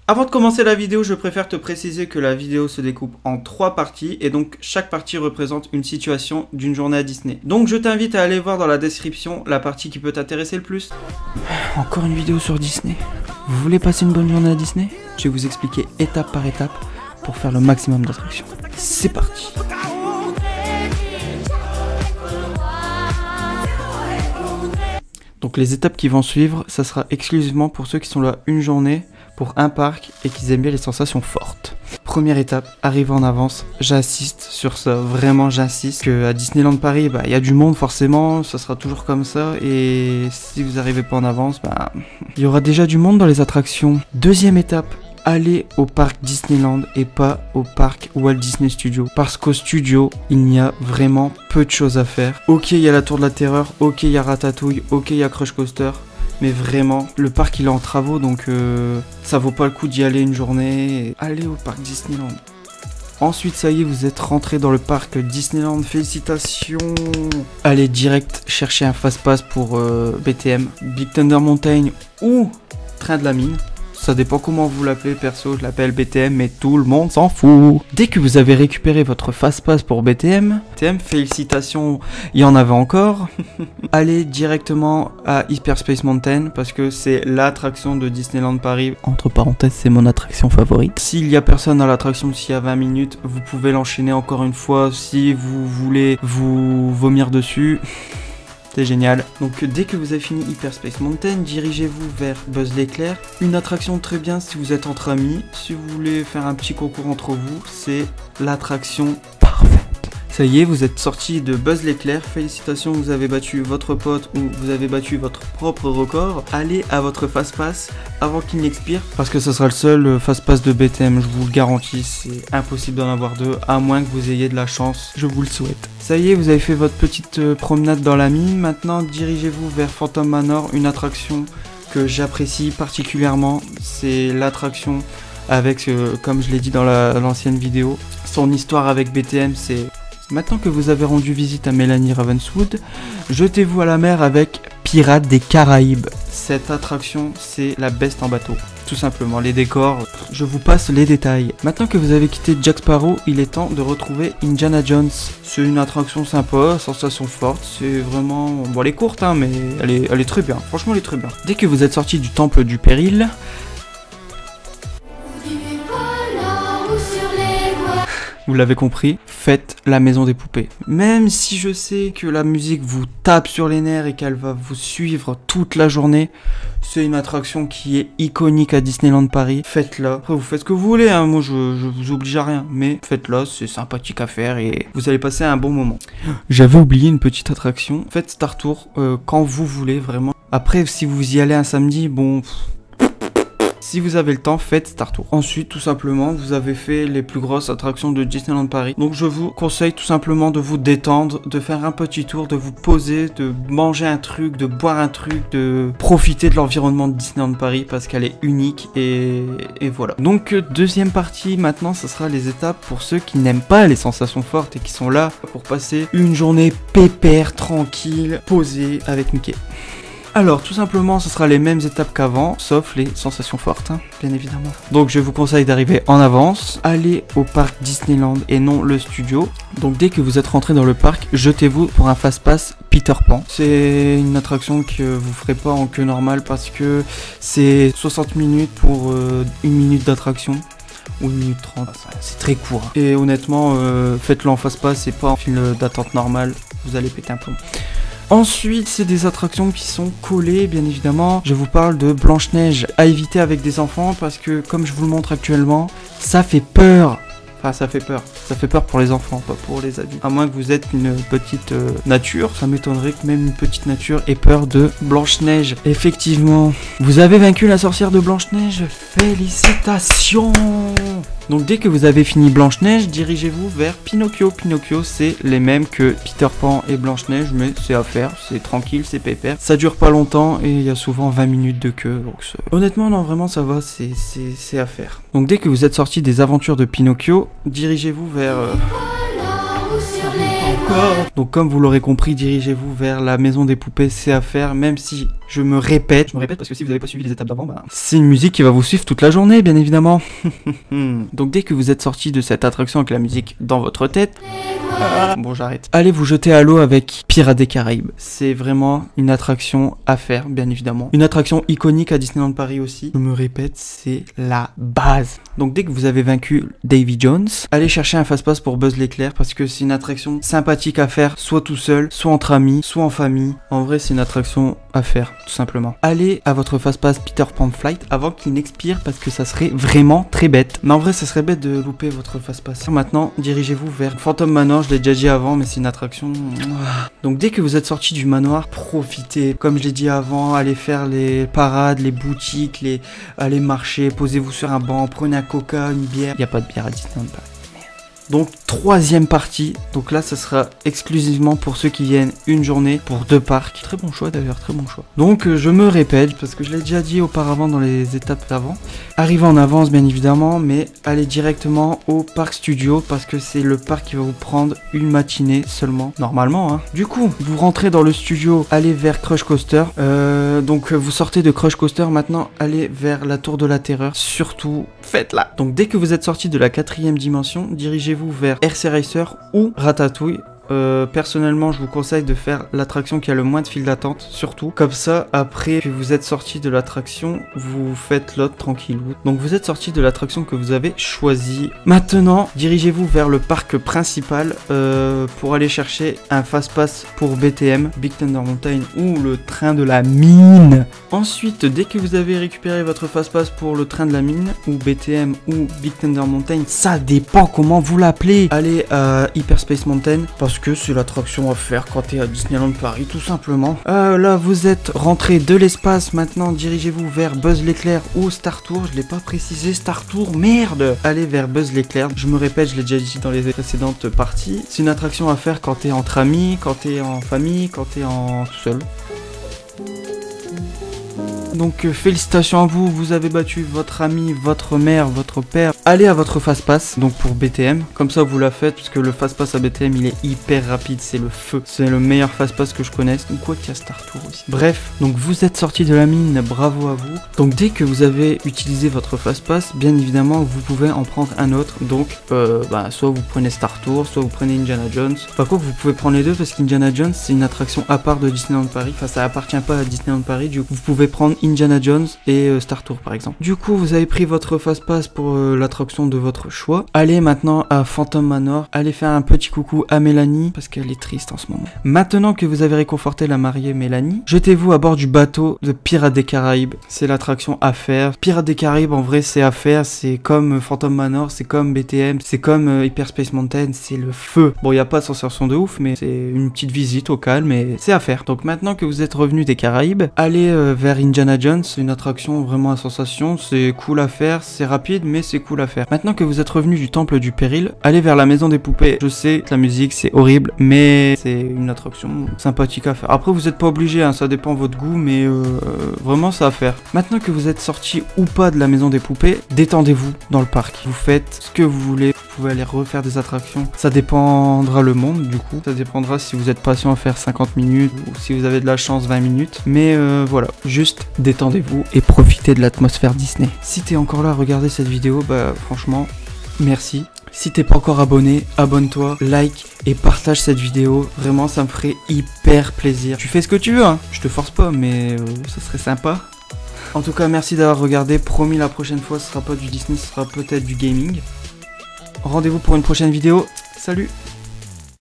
Avant de commencer la vidéo, je préfère te préciser que la vidéo se découpe en 3 parties et donc chaque partie représente une situation d'une journée à Disney. Donc je t'invite à aller voir dans la description la partie qui peut t'intéresser le plus. Encore une vidéo sur Disney. Vous voulez passer une bonne journée à Disney? Je vais vous expliquer étape par étape pour faire le maximum d'attractions. C'est parti! Donc les étapes qui vont suivre, ça sera exclusivement pour ceux qui sont là une journée pour un parc et qui aiment bien les sensations fortes. Première étape, arriver en avance, j'insiste sur ça, vraiment j'insiste qu'à Disneyland Paris, il y a du monde forcément, ça sera toujours comme ça et si vous n'arrivez pas en avance, il y aura déjà du monde dans les attractions. Deuxième étape, aller au parc Disneyland et pas au parc Walt Disney Studios. Parce qu'au studio, il n'y a vraiment peu de choses à faire. Ok, il y a la Tour de la Terreur, ok, il y a Ratatouille, ok, il y a Crush Coaster. Mais vraiment, le parc il est en travaux donc ça vaut pas le coup d'y aller une journée. Allez au parc Disneyland. Ensuite, ça y est, vous êtes rentré dans le parc Disneyland, félicitations! Allez direct chercher un fast-pass pour BTM, Big Thunder Mountain ou Train de la Mine. Ça dépend comment vous l'appelez, perso je l'appelle BTM mais tout le monde s'en fout. Dès que vous avez récupéré votre fast-pass pour BTM, félicitations, il y en avait encore. Allez directement à Hyperspace Mountain parce que c'est l'attraction de Disneyland Paris. Entre parenthèses, c'est mon attraction favorite. S'il y a personne à l'attraction d'ici à 20 minutes, vous pouvez l'enchaîner encore une fois si vous voulez vous vomir dessus. C'est génial. Donc dès que vous avez fini Hyperspace Mountain, dirigez-vous vers Buzz l'éclair. Une attraction très bien si vous êtes entre amis. Si vous voulez faire un petit concours entre vous, c'est l'attraction parfaite. Ça y est, vous êtes sorti de Buzz l'éclair. Félicitations, vous avez battu votre pote ou vous avez battu votre propre record. Allez à votre fast-pass avant qu'il n'expire. Parce que ce sera le seul fast-pass de BTM, je vous le garantis. C'est impossible d'en avoir deux, à moins que vous ayez de la chance. Je vous le souhaite. Ça y est, vous avez fait votre petite promenade dans la mine. Maintenant, dirigez-vous vers Phantom Manor, une attraction que j'apprécie particulièrement. C'est l'attraction avec, comme je l'ai dit dans l'ancienne vidéo, son histoire avec BTM, c'est... Maintenant que vous avez rendu visite à Mélanie Ravenswood, jetez-vous à la mer avec Pirates des Caraïbes. Cette attraction, c'est la best en bateau. Tout simplement, les décors, je vous passe les détails. Maintenant que vous avez quitté Jack Sparrow, il est temps de retrouver Indiana Jones. C'est une attraction sympa, sensation forte, c'est vraiment... Bon, elle est courte, hein, mais elle est très bien. Franchement, elle est très bien. Dès que vous êtes sorti du Temple du Péril... Vous l'avez compris, faites la maison des poupées. Même si je sais que la musique vous tape sur les nerfs et qu'elle va vous suivre toute la journée, c'est une attraction qui est iconique à Disneyland Paris. Faites-la. Après, vous faites ce que vous voulez, hein. Moi je vous oblige à rien. Mais faites-la, c'est sympathique à faire et vous allez passer un bon moment. J'avais oublié une petite attraction. Faites Star Tour quand vous voulez, vraiment. Après, si vous y allez un samedi, bon... Si vous avez le temps, faites Star Tour. Ensuite, tout simplement, vous avez fait les plus grosses attractions de Disneyland Paris. Donc je vous conseille tout simplement de vous détendre, de faire un petit tour, de vous poser, de manger un truc, de boire un truc, de profiter de l'environnement de Disneyland Paris parce qu'elle est unique et voilà. Donc deuxième partie, maintenant, ce sera les étapes pour ceux qui n'aiment pas les sensations fortes et qui sont là pour passer une journée pépère, tranquille, posée avec Mickey. Alors, tout simplement, ce sera les mêmes étapes qu'avant, sauf les sensations fortes, hein, bien évidemment. Donc, je vous conseille d'arriver en avance, aller au parc Disneyland et non le studio. Donc, dès que vous êtes rentré dans le parc, jetez-vous pour un fast-pass Peter Pan. C'est une attraction que vous ferez pas en queue normale parce que c'est 60 minutes pour 1 minute d'attraction. Ou 1 minute 30, c'est très court. Hein. Et honnêtement, faites-le en fast-pass, c'est pas en file d'attente normale, vous allez péter un plomb. Ensuite, c'est des attractions qui sont collées, bien évidemment. Je vous parle de Blanche-Neige à éviter avec des enfants parce que, comme je vous le montre actuellement, ça fait peur. Enfin, ça fait peur. Ça fait peur pour les enfants, pas pour les adultes. À moins que vous êtes une petite nature. Ça m'étonnerait que même une petite nature ait peur de Blanche-Neige. Effectivement. Vous avez vaincu la sorcière de Blanche-Neige. Félicitations! Donc dès que vous avez fini Blanche-Neige, dirigez-vous vers Pinocchio. Pinocchio, c'est les mêmes que Peter Pan et Blanche-Neige, mais c'est à faire, c'est tranquille, c'est pépère. Ça dure pas longtemps et il y a souvent 20 minutes de queue. Donc honnêtement, non, vraiment, ça va, c'est à faire. Donc dès que vous êtes sorti des aventures de Pinocchio, dirigez-vous vers... Donc comme vous l'aurez compris, dirigez-vous vers la maison des poupées, c'est à faire, même si je me répète parce que si vous n'avez pas suivi les étapes d'avant, bah, c'est une musique qui va vous suivre toute la journée, bien évidemment. Donc dès que vous êtes sorti de cette attraction avec la musique dans votre tête, bon j'arrête. Allez vous jeter à l'eau avec Pirates des Caraïbes. C'est vraiment une attraction à faire, bien évidemment. Une attraction iconique à Disneyland Paris aussi. Je me répète, c'est la base. Donc dès que vous avez vaincu Davy Jones, allez chercher un fast-pass pour Buzz l'éclair parce que c'est une attraction sympathique à faire, soit tout seul, soit entre amis, soit en famille. En vrai, c'est une attraction à faire, tout simplement. Allez à votre fast-pass Peter Pan Flight avant qu'il n'expire parce que ça serait vraiment très bête. Mais en vrai, ça serait bête de louper votre fast-pass. Maintenant, dirigez-vous vers Phantom Manor. Je l'ai déjà dit avant, mais c'est une attraction. Donc dès que vous êtes sorti du manoir, profitez. Comme je l'ai dit avant, allez faire les parades, les boutiques, allez marcher, posez-vous sur un banc, prenez un coca, une bière. Il n'y a pas de bière à Disneyland Paris. Donc troisième partie, donc là ça sera exclusivement pour ceux qui viennent une journée pour 2 parcs. Très bon choix d'ailleurs, très bon choix. Donc je me répète parce que je l'ai déjà dit auparavant dans les étapes d'avant. Arrivez en avance bien évidemment, mais allez directement au parc studio parce que c'est le parc qui va vous prendre une matinée seulement, normalement hein. Du coup, vous rentrez dans le studio, allez vers Crush Coaster. Donc vous sortez de Crush Coaster, maintenant allez vers la Tour de la Terreur. Surtout, faites-la. Donc dès que vous êtes sorti de la 4e dimension, dirigez-vous vers RC Racer ou Ratatouille. Personnellement, je vous conseille de faire l'attraction qui a le moins de file d'attente, surtout. Comme ça, après que vous êtes sorti de l'attraction, vous faites l'autre tranquille. Donc vous êtes sorti de l'attraction que vous avez choisie. Maintenant, dirigez-vous vers le parc principal pour aller chercher un fast-pass pour BTM, Big Thunder Mountain ou le train de la mine. Ensuite, dès que vous avez récupéré votre fast-pass pour le train de la mine, ou BTM ou Big Thunder Mountain, ça dépend comment vous l'appelez. Allez à Hyperspace Mountain, parce que c'est l'attraction à faire quand t'es à Disneyland Paris, tout simplement. Là, vous êtes rentré de l'espace. Maintenant, dirigez-vous vers Buzz l'éclair ou Star Tour. Je l'ai pas précisé, Star Tour, merde. Allez vers Buzz l'éclair. Je me répète, je l'ai déjà dit dans les précédentes parties. C'est une attraction à faire quand t'es entre amis, quand t'es en famille, quand t'es en tout seul. Donc félicitations à vous, vous avez battu votre ami, votre mère, votre père. Allez à votre fast-pass, donc pour BTM, comme ça vous la faites, parce que le fast-pass à BTM il est hyper rapide, c'est le feu. C'est le meilleur fast-pass que je connaisse, ou quoi qu'il y a Star Tour aussi. Bref, donc vous êtes sorti de la mine, bravo à vous. Donc dès que vous avez utilisé votre fast-pass, bien évidemment vous pouvez en prendre un autre. Donc soit vous prenez Star Tour, soit vous prenez Indiana Jones. Enfin quoi que vous pouvez prendre les deux, parce qu'Indiana Jones c'est une attraction à part de Disneyland Paris. Enfin ça appartient pas à Disneyland Paris, du coup vous pouvez prendre Indiana Jones et Star Tour par exemple. Du coup vous avez pris votre fast-pass pour l'attraction de votre choix. Allez maintenant à Phantom Manor, allez faire un petit coucou à Mélanie parce qu'elle est triste en ce moment. Maintenant que vous avez réconforté la mariée Mélanie, jetez-vous à bord du bateau de Pirates des Caraïbes. C'est l'attraction à faire. Pirates des Caraïbes en vrai c'est à faire, c'est comme Phantom Manor, c'est comme BTM, c'est comme Hyperspace Mountain, c'est le feu. Bon il n'y a pas de sensation de ouf mais c'est une petite visite au calme et c'est à faire. Donc maintenant que vous êtes revenu des Caraïbes, allez vers Indiana Jones. C'est une attraction vraiment à sensation, c'est cool à faire, c'est rapide mais c'est cool à faire. Maintenant que vous êtes revenu du temple du péril, allez vers la maison des poupées. Je sais que la musique c'est horrible mais c'est une attraction sympathique à faire. Après vous n'êtes pas obligé, hein, ça dépend de votre goût mais vraiment ça à faire. Maintenant que vous êtes sorti ou pas de la maison des poupées, détendez-vous dans le parc. Vous faites ce que vous voulez, vous pouvez aller refaire des attractions. Ça dépendra le monde du coup, ça dépendra si vous êtes patient à faire 50 minutes ou si vous avez de la chance 20 minutes. Mais voilà, juste détendez-vous et profitez de l'atmosphère Disney. Si t'es encore là à regarder cette vidéo, bah franchement, merci. Si t'es pas encore abonné, abonne-toi, like et partage cette vidéo. Vraiment, ça me ferait hyper plaisir. Tu fais ce que tu veux, hein. Je te force pas, mais ça serait sympa. En tout cas, merci d'avoir regardé. Promis, la prochaine fois, ce sera pas du Disney, ce sera peut-être du gaming. Rendez-vous pour une prochaine vidéo. Salut!